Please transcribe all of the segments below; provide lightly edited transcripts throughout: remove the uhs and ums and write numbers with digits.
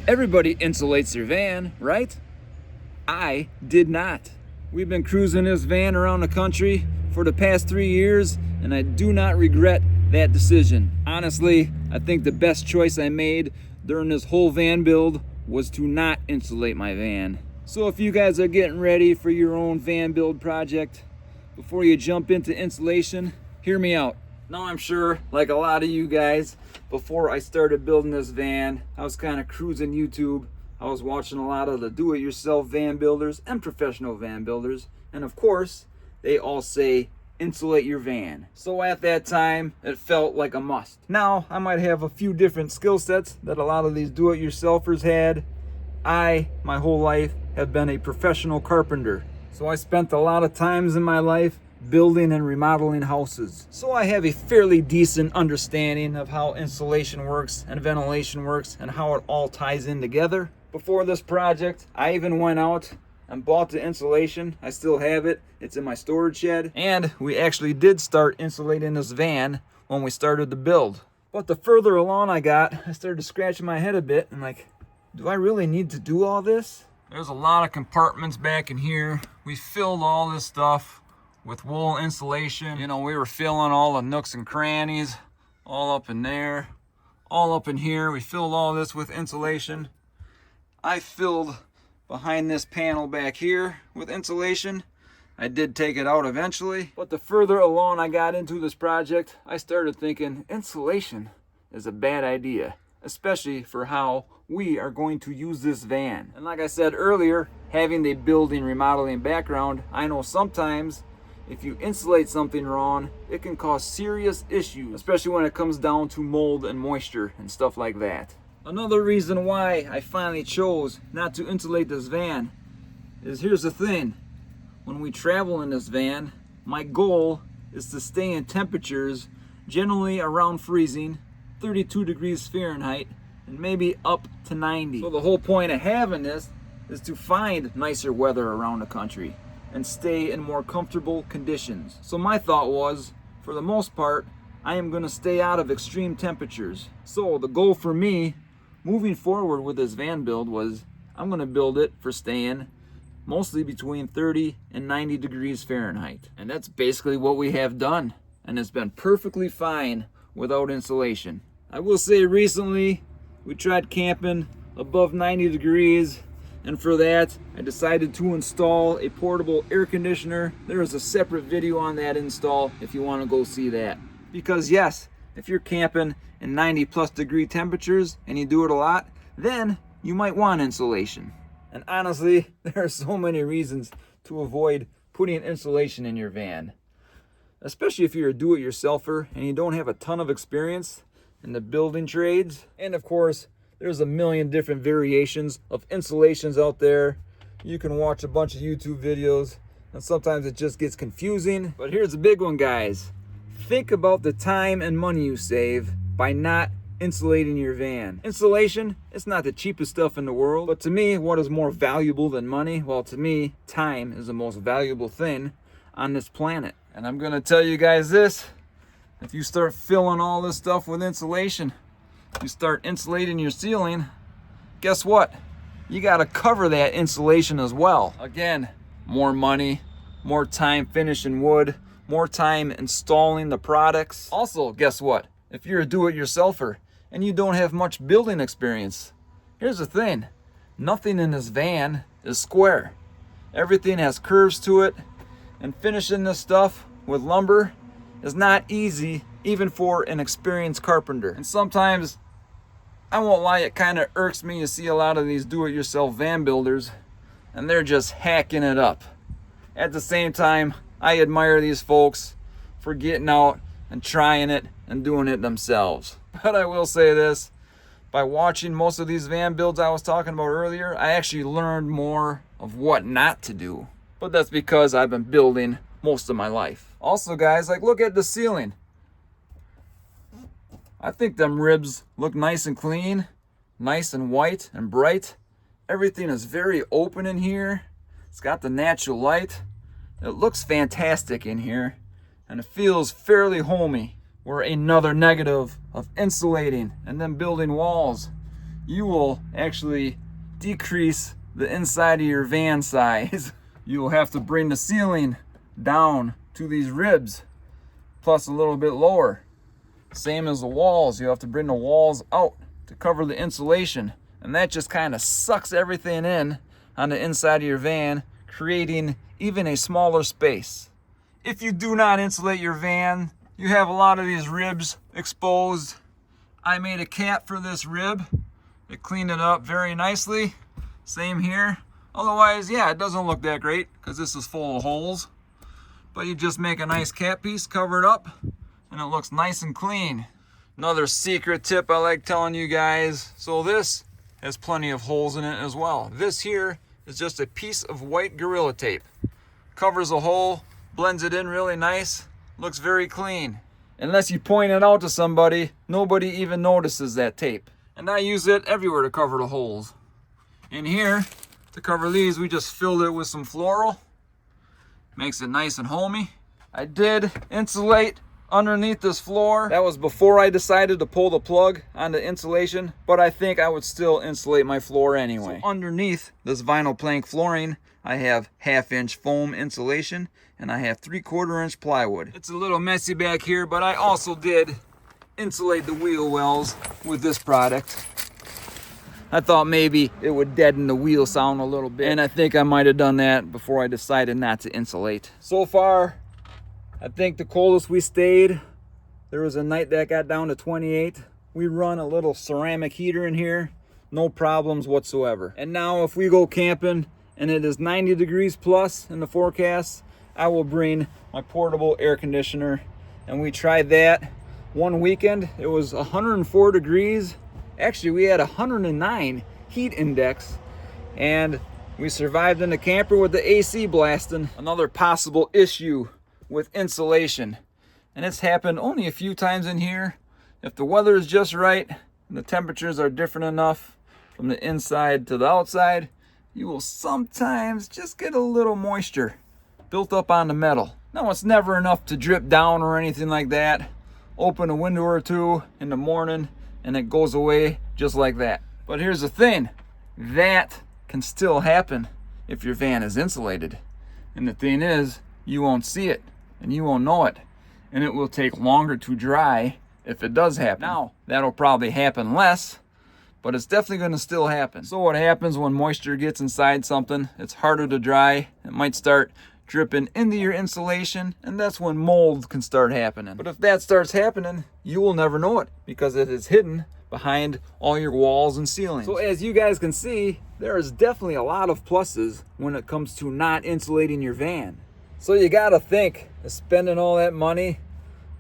Everybody insulates their van, right? I did not. We've been cruising this van around the country for the past 3 years, and I do not regret that decision. Honestly, I think the best choice I made during this whole van build was to not insulate my van. So if you guys are getting ready for your own van build project, before you jump into insulation, hear me out. Now I'm sure, like a lot of you guys, before I started building this van, I was kind of cruising YouTube. I was watching a lot of the do-it-yourself van builders and professional van builders. And of course, they all say, insulate your van. So at that time, it felt like a must. Now, I might have a few different skill sets that a lot of these do-it-yourselfers had. I, my whole life, have been a professional carpenter. So I spent a lot of times in my life building and remodeling houses. So I have a fairly decent understanding of how insulation works and ventilation works and how it all ties in together. Before this project, I even went out and bought the insulation. I still have it. It's in my storage shed. And we actually did start insulating this van when we started the build. But the further along I got, I started scratching my head a bit and like, do I really need to do all this? There's a lot of compartments back in here. We filled all this stuff with wool insulation. You know, we were filling all the nooks and crannies, all up in there, all up in here. We filled all this with insulation. I filled behind this panel back here with insulation. I did take it out eventually, but the further along I got into this project, I started thinking insulation is a bad idea, especially for how we are going to use this van. And like I said earlier, having the building remodeling background, I know sometimes if you insulate something wrong, it can cause serious issues, especially when it comes down to mold and moisture and stuff like that. Another reason why I finally chose not to insulate this van is, here's the thing. When we travel in this van, my goal is to stay in temperatures generally around freezing, 32 degrees Fahrenheit, and maybe up to 90. So the whole point of having this is to find nicer weather around the country and stay in more comfortable conditions. So my thought was, for the most part, I am gonna stay out of extreme temperatures. So the goal for me, moving forward with this van build, was I'm gonna build it for staying mostly between 30 and 90 degrees Fahrenheit. And that's basically what we have done. And it's been perfectly fine without insulation. I will say recently, we tried camping above 90 degrees, and for that, I decided to install a portable air conditioner. There is a separate video on that install if you want to go see that. Because yes, if you're camping in 90 plus degree temperatures and you do it a lot, then you might want insulation. And honestly, there are so many reasons to avoid putting insulation in your van. Especially if you're a do-it-yourselfer and you don't have a ton of experience in the building trades. And of course, there's a million different variations of insulations out there. You can watch a bunch of YouTube videos and sometimes it just gets confusing. But here's the big one, guys. Think about the time and money you save by not insulating your van. Insulation, it's not the cheapest stuff in the world, but to me, what is more valuable than money? Well, to me, time is the most valuable thing on this planet. And I'm gonna tell you guys this, if you start filling all this stuff with insulation, you start insulating your ceiling, guess what? You gotta cover that insulation as well. Again, more money, more time finishing wood, more time installing the products. Also, guess what? If you're a do-it-yourselfer and you don't have much building experience, here's the thing. Nothing in this van is square. Everything has curves to it, and finishing this stuff with lumber is not easy, even for an experienced carpenter. And sometimes, I won't lie, it kind of irks me to see a lot of these do-it-yourself van builders and they're just hacking it up. At the same time, I admire these folks for getting out and trying it and doing it themselves. But I will say this, by watching most of these van builds I was talking about earlier, I actually learned more of what not to do. But that's because I've been building most of my life. Also guys, like, look at the ceiling. I think them ribs look nice and clean, nice and white and bright. Everything is very open in here. It's got the natural light. It looks fantastic in here, and it feels fairly homey. Where another negative of insulating and then building walls you will actually decrease the inside of your van size. You will have to bring the ceiling down to these ribs, plus a little bit lower. Same as the walls, you have to bring the walls out to cover the insulation. And that just kind of sucks everything in on the inside of your van, creating even a smaller space. If you do not insulate your van, you have a lot of these ribs exposed. I made a cap for this rib. It cleaned it up very nicely. Same here. Otherwise, yeah, it doesn't look that great because this is full of holes. But you just make a nice cap piece, cover it up, and it looks nice and clean. Another secret tip I like telling you guys. So this has plenty of holes in it as well. This here is just a piece of white Gorilla Tape. Covers a hole, blends it in really nice, looks very clean. Unless you point it out to somebody, nobody even notices that tape. And I use it everywhere to cover the holes. In here, to cover these, we just filled it with some floral. Makes it nice and homey. I did insulate underneath this floor. That was before I decided to pull the plug on the insulation, but I think I would still insulate my floor anyway. So underneath this vinyl plank flooring, I have 1/2 inch foam insulation and I have 3/4 inch plywood. It's a little messy back here, but I also did insulate the wheel wells with this product. I thought maybe it would deaden the wheel sound a little bit, and I think I might have done that before I decided not to insulate. So far, I think the coldest we stayed, there was a night that got down to 28. We run a little ceramic heater in here, no problems whatsoever. And now if we go camping and it is 90 degrees plus in the forecast, I will bring my portable air conditioner. And we tried that one weekend. It was 104 degrees. Actually, we had 109 heat index, and we survived in the camper with the AC blasting. Another possible issue with insulation, and it's happened only a few times in here. If the weather is just right and the temperatures are different enough from the inside to the outside, you will sometimes just get a little moisture built up on the metal. Now, it's never enough to drip down or anything like that. Open a window or two in the morning and it goes away just like that. But here's the thing, that can still happen if your van is insulated. And the thing is, you won't see it and you won't know it. And it will take longer to dry if it does happen. Now, that'll probably happen less, but it's definitely gonna still happen. So what happens when moisture gets inside something, it's harder to dry. It might start dripping into your insulation, and that's when mold can start happening. But if that starts happening, you will never know it because it is hidden behind all your walls and ceilings. So as you guys can see, there is definitely a lot of pluses when it comes to not insulating your van. So you gotta think, is spending all that money,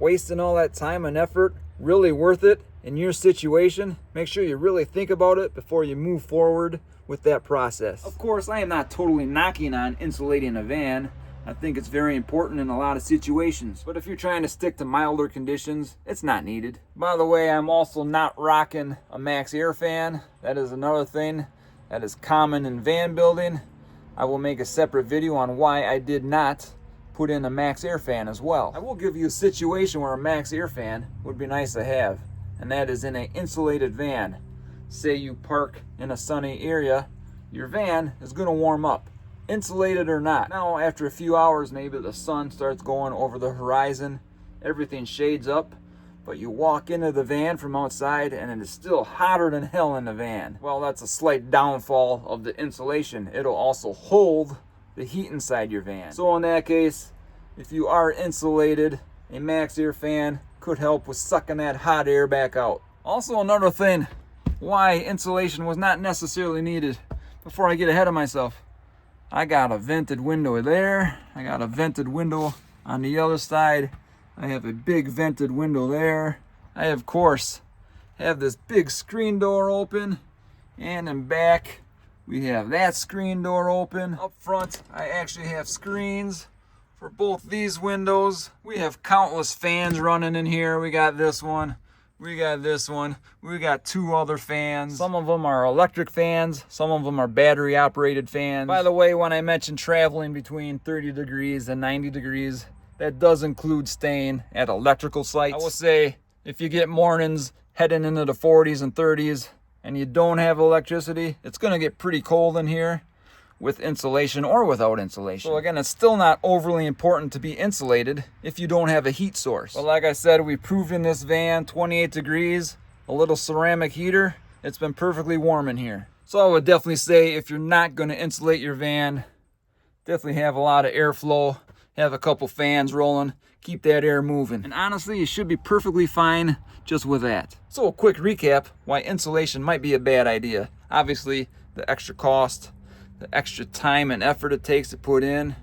wasting all that time and effort, really worth it in your situation? Make sure you really think about it before you move forward with that process. Of course, I am not totally knocking on insulating a van. I think it's very important in a lot of situations. But if you're trying to stick to milder conditions, it's not needed. By the way, I'm also not rocking a max air fan. That is another thing that is common in van building. I will make a separate video on why I did not put in a max air fan as well. I will give you a situation where a max air fan would be nice to have, and that is in an insulated van. Say you park in a sunny area, your van is gonna warm up, insulated or not. Now, after a few hours, maybe the sun starts going over the horizon, everything shades up, but you walk into the van from outside and it is still hotter than hell in the van. Well, that's a slight downfall of the insulation. It'll also hold the heat inside your van. So in that case, if you are insulated, a max air fan could help with sucking that hot air back out. Also, another thing, why insulation was not necessarily needed. Before I get ahead of myself, I got a vented window there. I got a vented window on the other side. I have a big vented window there. I, of course, have this big screen door open. And in back, we have that screen door open. Up front, I actually have screens for both these windows. We have countless fans running in here. We got this one. We got this one. We got two other fans. Some of them are electric fans. Some of them are battery operated fans. By the way, when I mentioned traveling between 30 degrees and 90 degrees, that does include staying at electrical sites. I will say, if you get mornings heading into the 40s and 30s, and you don't have electricity, it's gonna get pretty cold in here with insulation or without insulation. So again, it's still not overly important to be insulated if you don't have a heat source. But like I said, we proved in this van 28 degrees, a little ceramic heater. It's been perfectly warm in here. So I would definitely say if you're not gonna insulate your van, definitely have a lot of airflow, have a couple fans rolling, keep that air moving. And honestly, you should be perfectly fine just with that. So a quick recap why insulation might be a bad idea. Obviously, the extra cost, the extra time and effort it takes to put in.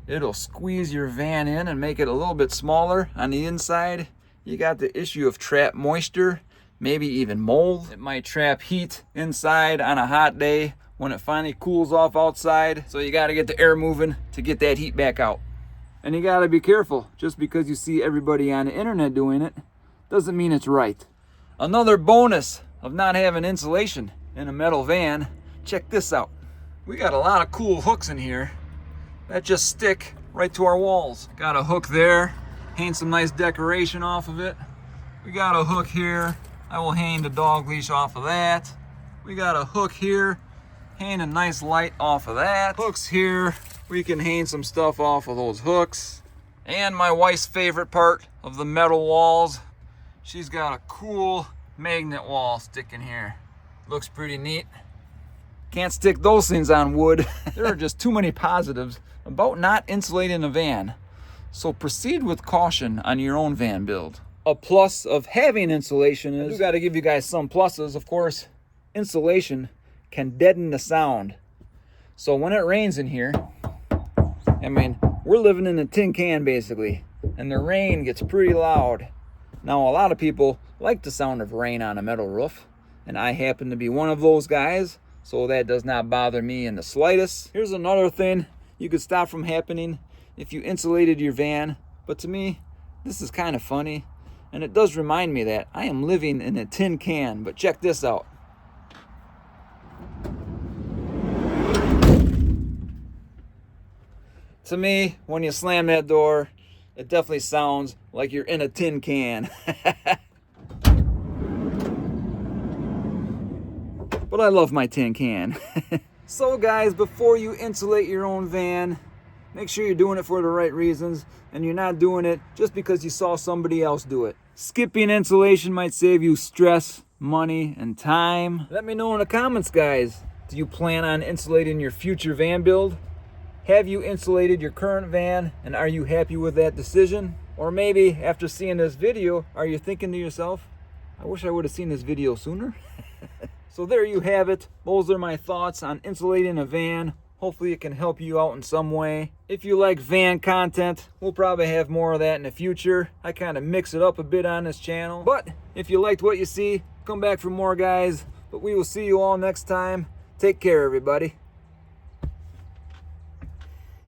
It'll squeeze your van in and make it a little bit smaller on the inside. You got the issue of trapped moisture, maybe even mold. It might trap heat inside on a hot day when it finally cools off outside. So you gotta get the air moving to get that heat back out. And you gotta be careful. Just because you see everybody on the internet doing it, doesn't mean it's right. Another bonus of not having insulation in a metal van, check this out. We got a lot of cool hooks in here that just stick right to our walls. Got a hook there, hang some nice decoration off of it. We got a hook here, I will hang the dog leash off of that. We got a hook here, hang a nice light off of that. Hooks here, we can hang some stuff off of those hooks. And my wife's favorite part of the metal walls, she's got a cool magnet wall sticking here. Looks pretty neat. Can't stick those things on wood. There are just too many positives about not insulating a van. So proceed with caution on your own van build. A plus of having insulation is, you gotta give you guys some pluses. Of course, insulation can deaden the sound. So when it rains in here, I mean, we're living in a tin can basically, and the rain gets pretty loud. Now, a lot of people like the sound of rain on a metal roof, and I happen to be one of those guys. So that does not bother me in the slightest. Here's another thing you could stop from happening if you insulated your van. But to me, this is kind of funny. And it does remind me that I am living in a tin can. But check this out. To me, when you slam that door, it definitely sounds like you're in a tin can. But I love my tin can. So guys, before you insulate your own van, make sure you're doing it for the right reasons and you're not doing it just because you saw somebody else do it. Skipping insulation might save you stress, money, and time. Let me know in the comments, guys. Do you plan on insulating your future van build? Have you insulated your current van and are you happy with that decision? Or maybe after seeing this video, are you thinking to yourself, I wish I would have seen this video sooner? So there you have it. Those are my thoughts on insulating a van. Hopefully it can help you out in some way. If you like van content, we'll probably have more of that in the future. I kind of mix it up a bit on this channel. But if you liked what you see, come back for more, guys. But we will see you all next time. Take care, everybody.